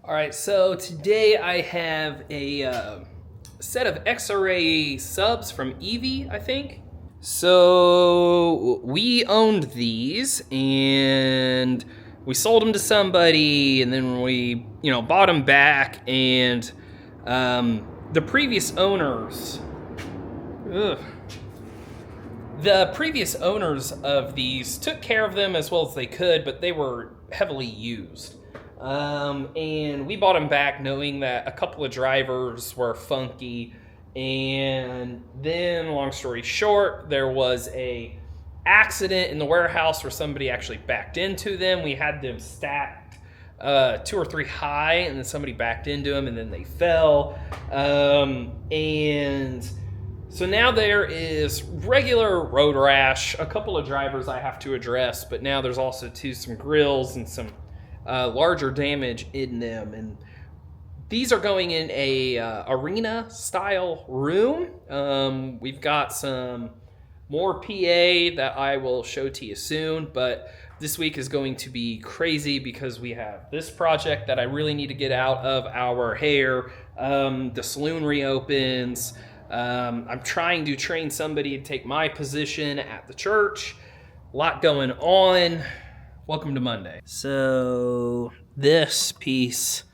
All right, so today I have a set of xarray subs from Eevee, I think. So we owned these and we sold them to somebody, and then we, bought them back. And the previous owners, ugh, the previous owners of these took care of them as well as they could, but they were heavily used. And we bought them back knowing that a couple of drivers were funky. And then, long story short, there was a accident in the warehouse where somebody actually backed into them. We had them stacked 2 or 3 high, and then somebody backed into them, and then they fell. And so now there is regular road rash, a couple of drivers I have to address, but now there's also some grills and some larger damage in them. And these are going in a arena style room. We've got some more PA that I will show to you soon, but this week is going to be crazy because we have this project that I really need to get out of our hair. The saloon reopens. I'm trying to train somebody to take my position at the church. A lot going on. Welcome to Monday. So this piece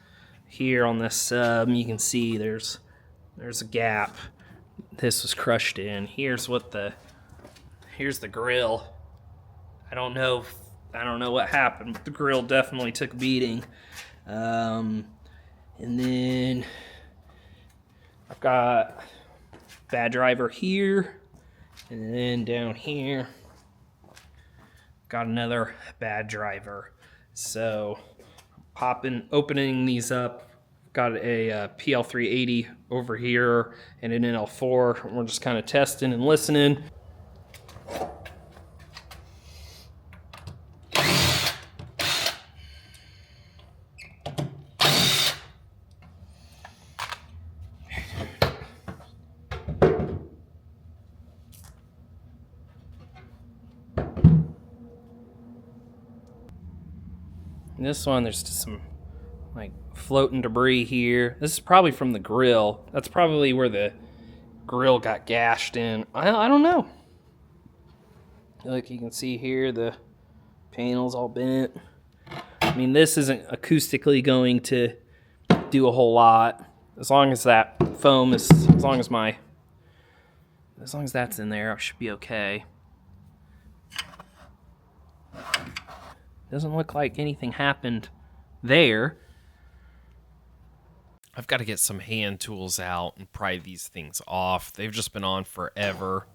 here on this sub, you can see there's a gap. This was crushed in. Here's the grill. I don't know what happened, but the grill definitely took a beating. And then I've got bad driver here, and then down here got another bad driver. So opening these up, got a PL380 over here and an NL4. We're just kind of testing and listening. And this one, there's just some floating debris here. This is probably from the grill. That's probably where the grill got gashed in. I don't know. Like you can see here, the panel's all bent. I mean, this isn't acoustically going to do a whole lot. As long as that foam is, as long as that's in there, I should be okay. Doesn't look like anything happened there. I've got to get some hand tools out and pry these things off. They've just been on forever.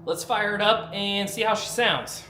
Let's fire it up and see how she sounds.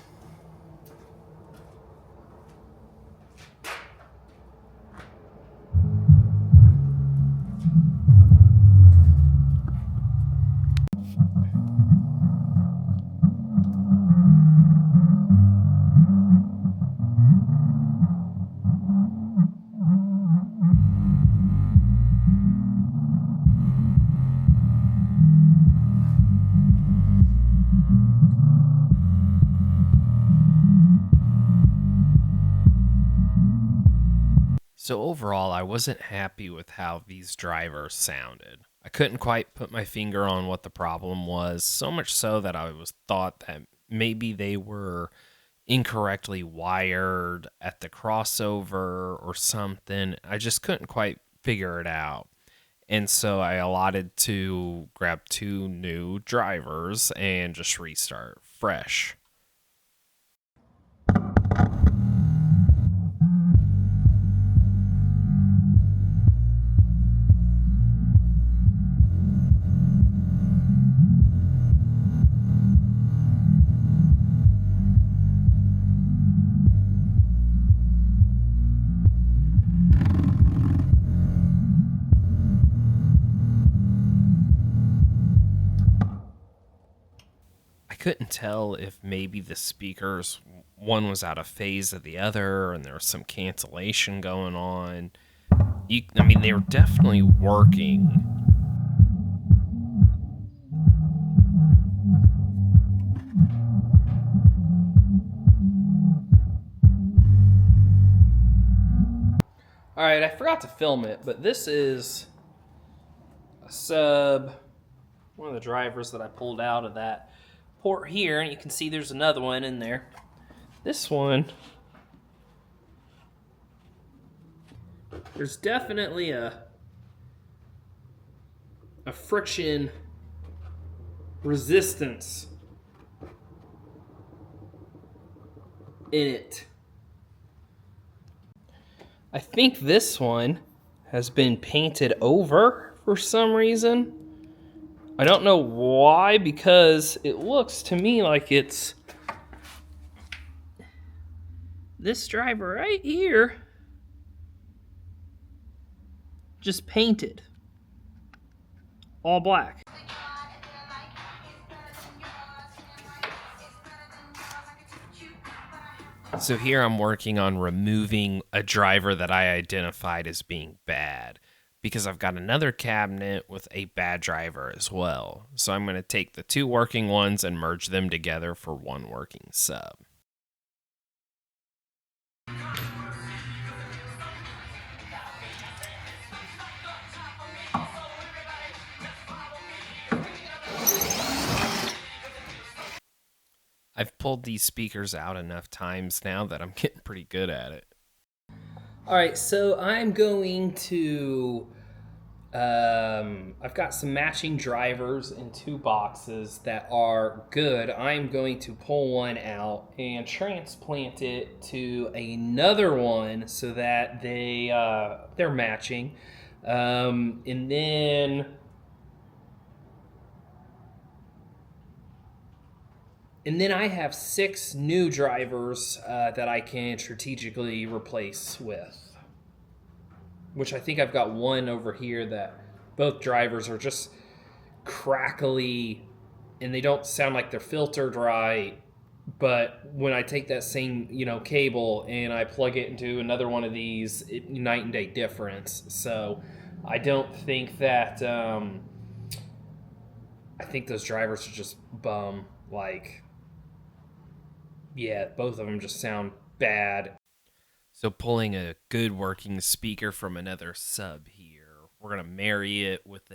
So overall, I wasn't happy with how these drivers sounded. I couldn't quite put my finger on what the problem was, so much so that I thought that maybe they were incorrectly wired at the crossover or something. I just couldn't quite figure it out. And so I allotted to grab 2 new drivers and just restart fresh. I couldn't tell if maybe the speakers, one was out of phase of the other and there was some cancellation going on. I mean, they were definitely working. All right, I forgot to film it, but this is a sub, one of the drivers that I pulled out of that port here, and you can see there's another one in there. This one, there's definitely a friction resistance in it. I think this one has been painted over for some reason. I don't know why, because it looks to me like it's this driver right here, just painted all black. So here I'm working on removing a driver that I identified as being bad, because I've got another cabinet with a bad driver as well. So I'm going to take the 2 working ones and merge them together for 1 working sub. I've pulled these speakers out enough times now that I'm getting pretty good at it. All right, so I'm going to, I've got some matching drivers in 2 boxes that are good. I'm going to pull one out and transplant it to another one so that they're matching. And then I have 6 new drivers that I can strategically replace with. Which I think I've got one over here that both drivers are just crackly and they don't sound like they're filtered right. But when I take that same, cable and I plug it into another one of these, night and day difference. So I don't think that, I think those drivers are just bum. Yeah, both of them just sound bad. So pulling a good working speaker from another sub here, we're going to marry it with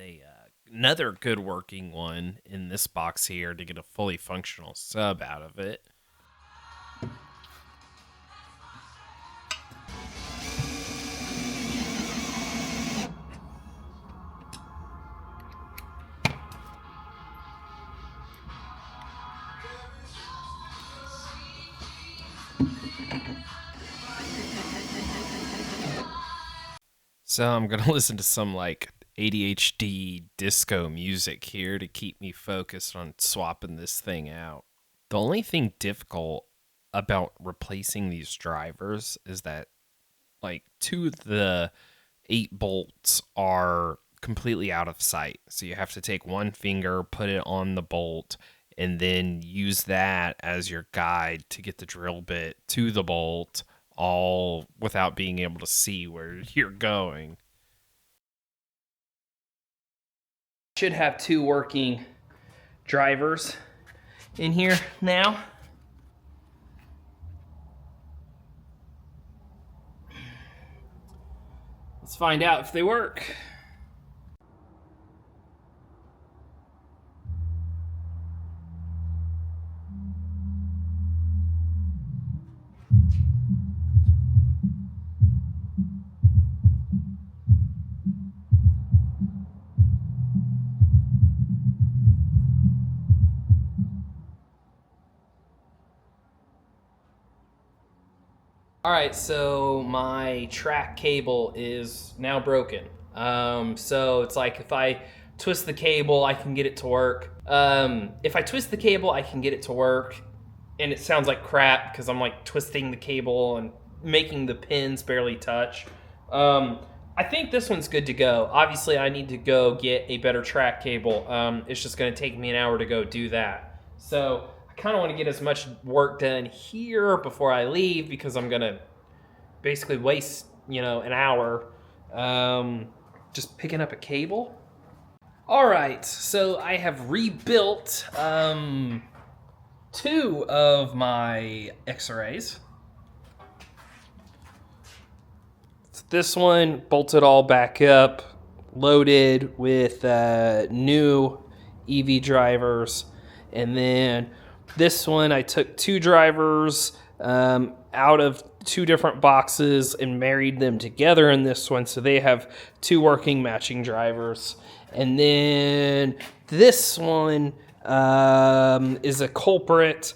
another good working one in this box here to get a fully functional sub out of it. So I'm going to listen to some ADHD disco music here to keep me focused on swapping this thing out. The only thing difficult about replacing these drivers is that 2 of the 8 bolts are completely out of sight. So you have to take one finger, put it on the bolt, and then use that as your guide to get the drill bit to the bolt, all without being able to see where you're going. Should have 2 working drivers in here now. Let's find out if they work. All right, so my track cable is now broken. So it's like if I twist the cable, I can get it to work. If I twist the cable, I can get it to work, and it sounds like crap because I'm like twisting the cable and making the pins barely touch. I think this one's good to go. Obviously, I need to go get a better track cable. It's just going to take me an hour to go do that. So I kind of want to get as much work done here before I leave because I'm going to basically waste, an hour just picking up a cable. All right, so I have rebuilt 2 of my xarrays. This one bolted all back up, loaded with new EV drivers. And then this one, I took 2 drivers out of 2 different boxes and married them together in this one. So they have 2 working matching drivers. And then this one is a culprit.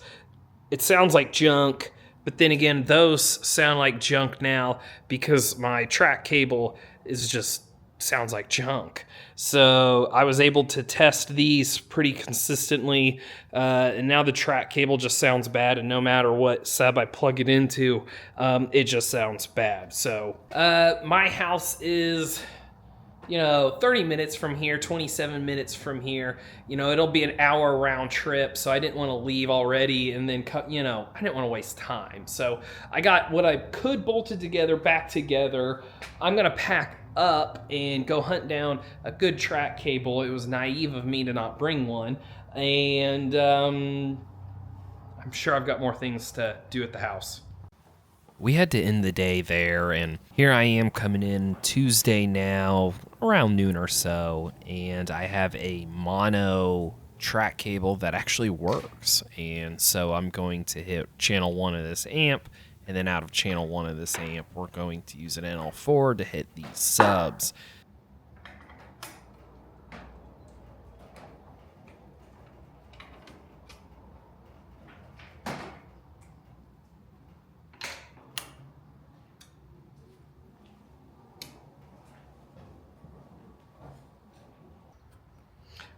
It sounds like junk. But then again, those sound like junk now because my track cable sounds like junk. So I was able to test these pretty consistently, and now the track cable just sounds bad, and no matter what sub I plug it into, it just sounds bad. So my house is 30 minutes from here, 27 minutes from here. It'll be an hour round trip, so I didn't want to leave already and then I didn't want to waste time. So I got what I could bolted together back together. I'm going to pack up and go hunt down a good track cable. It was naive of me to not bring one. And I'm sure I've got more things to do at the house. We had to end the day there, and here I am coming in Tuesday now, around noon or so, and I have a mono track cable that actually works. And so I'm going to hit channel 1 of this amp, and then out of channel 1 of this amp, we're going to use an NL4 to hit these subs.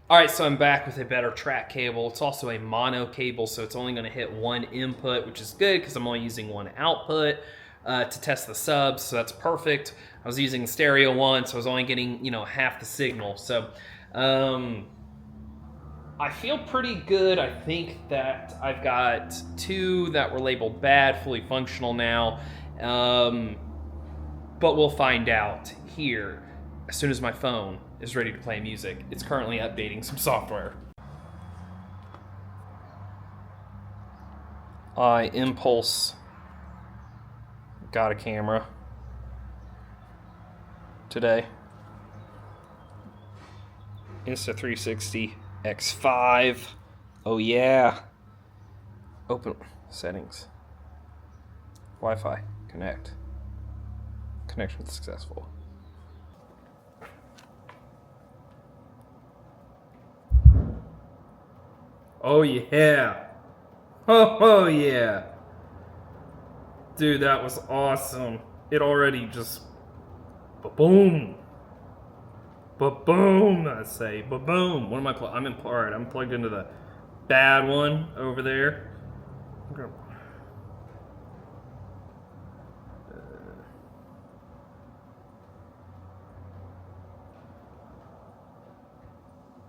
All right, so I'm back with a better track cable. It's also a mono cable, so it's only going to hit 1 input, which is good because I'm only using 1 output to test the subs, so that's perfect. I was using stereo 1, so I was only getting, half the signal. So I feel pretty good. I think that I've got 2 that were labeled bad, fully functional now, but we'll find out here as soon as my phone is ready to play music. It's currently updating some software. Impulse got a camera today. Insta360 X5. Oh yeah. Open settings. Wi-Fi. Connect. Connection successful. Oh yeah. Oh yeah. Dude, that was awesome. It already just ba-boom. Ba-boom, I say. Ba-boom. What am I alright, I'm plugged into the bad one over there.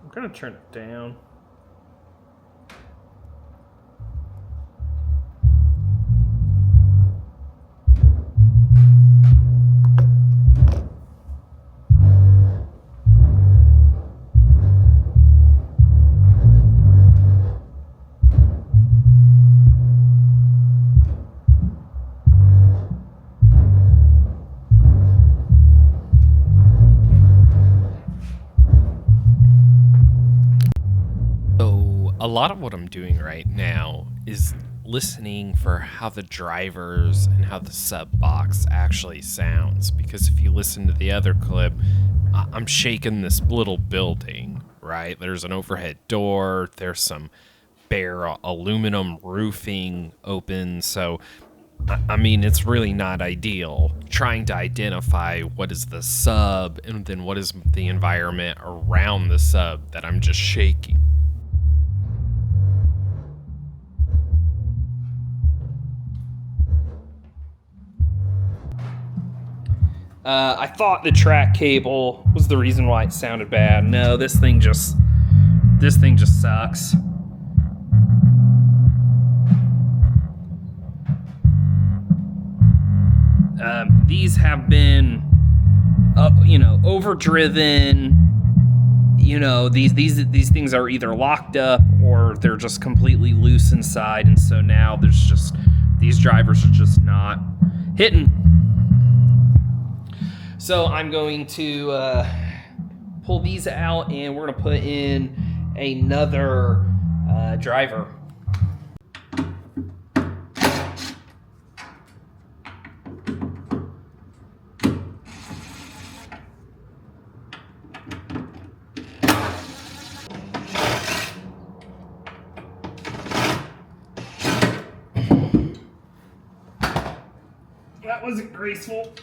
I'm gonna turn it down. A lot of what I'm doing right now is listening for how the drivers and how the sub box actually sounds, because if you listen to the other clip, I'm shaking this little building, right? There's an overhead door, there's some bare aluminum roofing open, so I mean, it's really not ideal trying to identify what is the sub and then what is the environment around the sub that I'm just shaking. I thought the track cable was the reason why it sounded bad. No, this thing just sucks. These have been, overdriven. These things are either locked up or they're just completely loose inside, and so now these drivers are just not hitting. So I'm going to pull these out, and we're going to put in another driver. That wasn't graceful.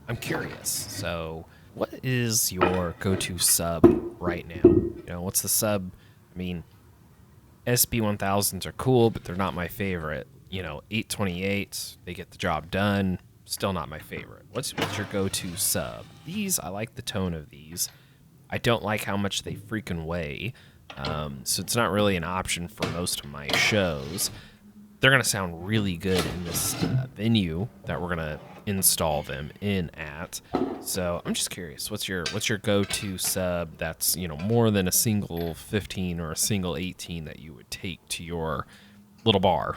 I'm curious. So, what is your go-to sub right now? What's the sub? I mean, SB1000s are cool, but they're not my favorite. 828s, they get the job done. Still not my favorite. What's your go-to sub? These, I like the tone of these. I don't like how much they freaking weigh. So it's not really an option for most of my shows. They're going to sound really good in this venue that we're going to install them in at. So I'm just curious, what's your go-to sub that's, more than a single 15 or a single 18 that you would take to your little bar?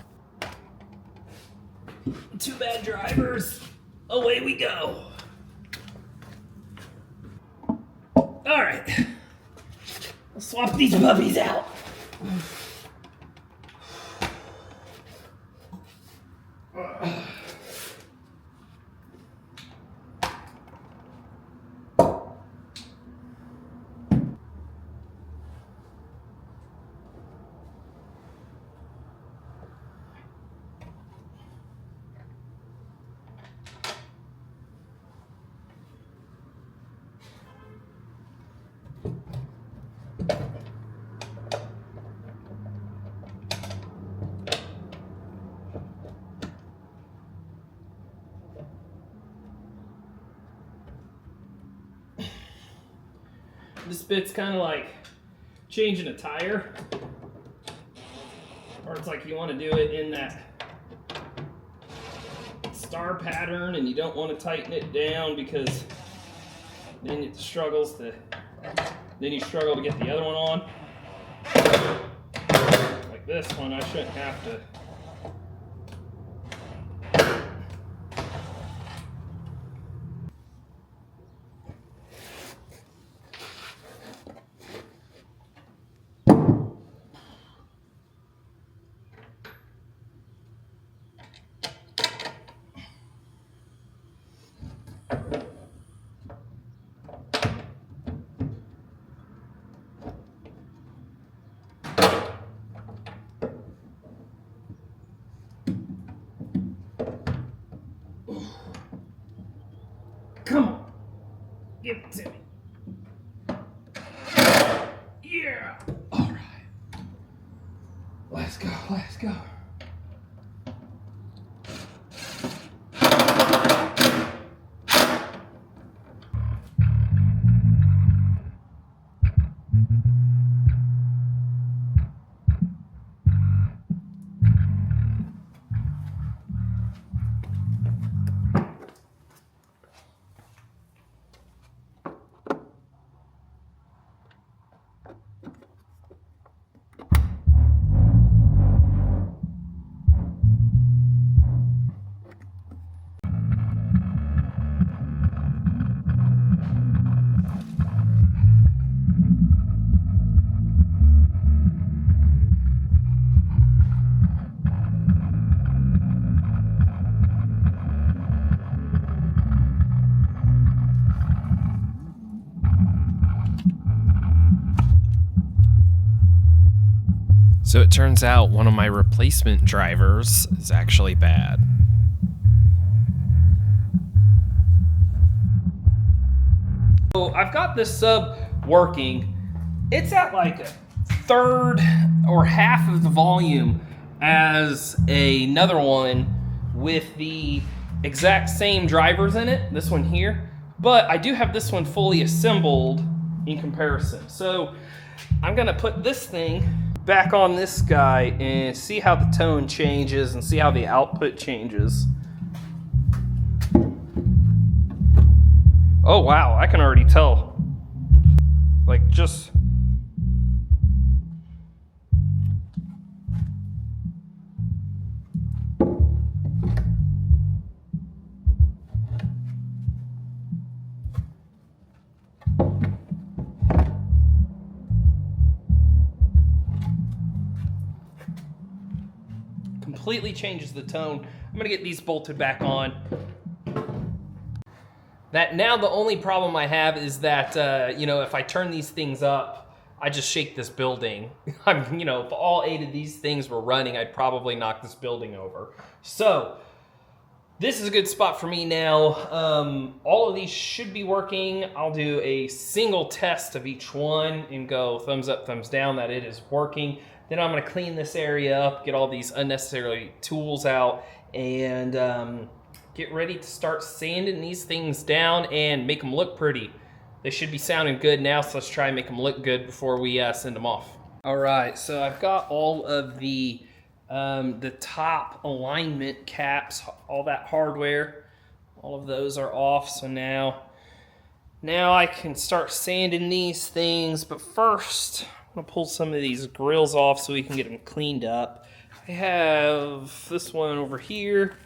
Two bad drivers. Away we go. All right. Let's swap these puppies out. This bit's kind of like changing a tire, or it's like you want to do it in that star pattern and you don't want to tighten it down because then you struggle to get the other one on. Like this one, I shouldn't have to. Come on, give it to me. Yeah. All right. Let's go. Let's go. So it turns out one of my replacement drivers is actually bad. So I've got this sub working. It's at like a third or half of the volume as another one with the exact same drivers in it, this one here, but I do have this one fully assembled in comparison. So I'm gonna put this thing back on this guy and see how the tone changes and see how the output changes. Oh wow, I can already tell. Like just completely changes the tone. I'm gonna get these bolted back on. That now the only problem I have is that, you know, if I turn these things up, I just shake this building. You know, if all 8 of these things were running, I'd probably knock this building over. So this is a good spot for me now. All of these should be working. I'll do a single test of each one and go thumbs up, thumbs down that it is working. Then I'm gonna clean this area up, get all these unnecessary tools out, and get ready to start sanding these things down and make them look pretty. They should be sounding good now, so let's try and make them look good before we send them off. All right, so I've got all of the top alignment caps, all that hardware, all of those are off. So now I can start sanding these things, but first I'm gonna pull some of these grills off so we can get them cleaned up. I have this one over here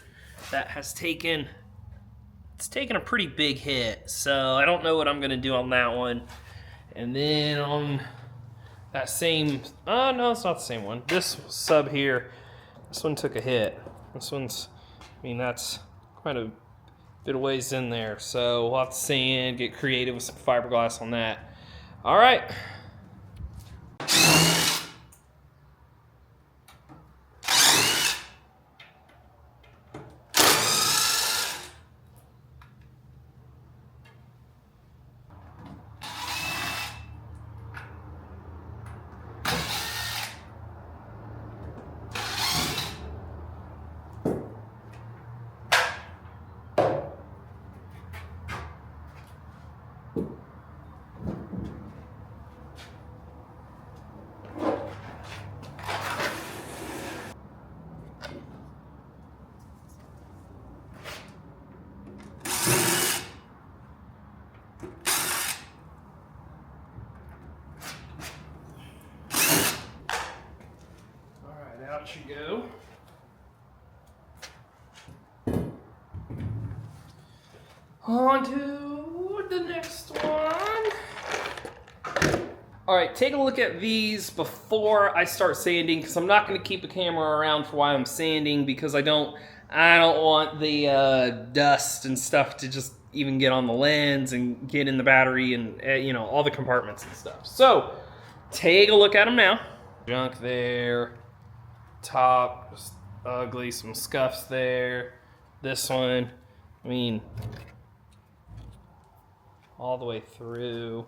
that has taken a pretty big hit, so I don't know what I'm gonna do on that one. And then on that same, oh no, it's not the same one. This sub here, this one took a hit. This one's, I mean, that's quite a bit of ways in there. So we'll have to sand, get creative with some fiberglass on that. All right. Out you go. On to the next one. All right, take a look at these before I start sanding, because I'm not going to keep the camera around for while I'm sanding, because I don't want the dust and stuff to just even get on the lens and get in the battery and you know, all the compartments and stuff. So take a look at them now. Junk there. Top, just ugly, some scuffs there. This one, I mean, all the way through.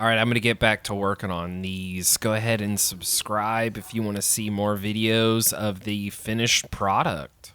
All right, I'm going to get back to working on these. Go ahead and subscribe if you want to see more videos of the finished product.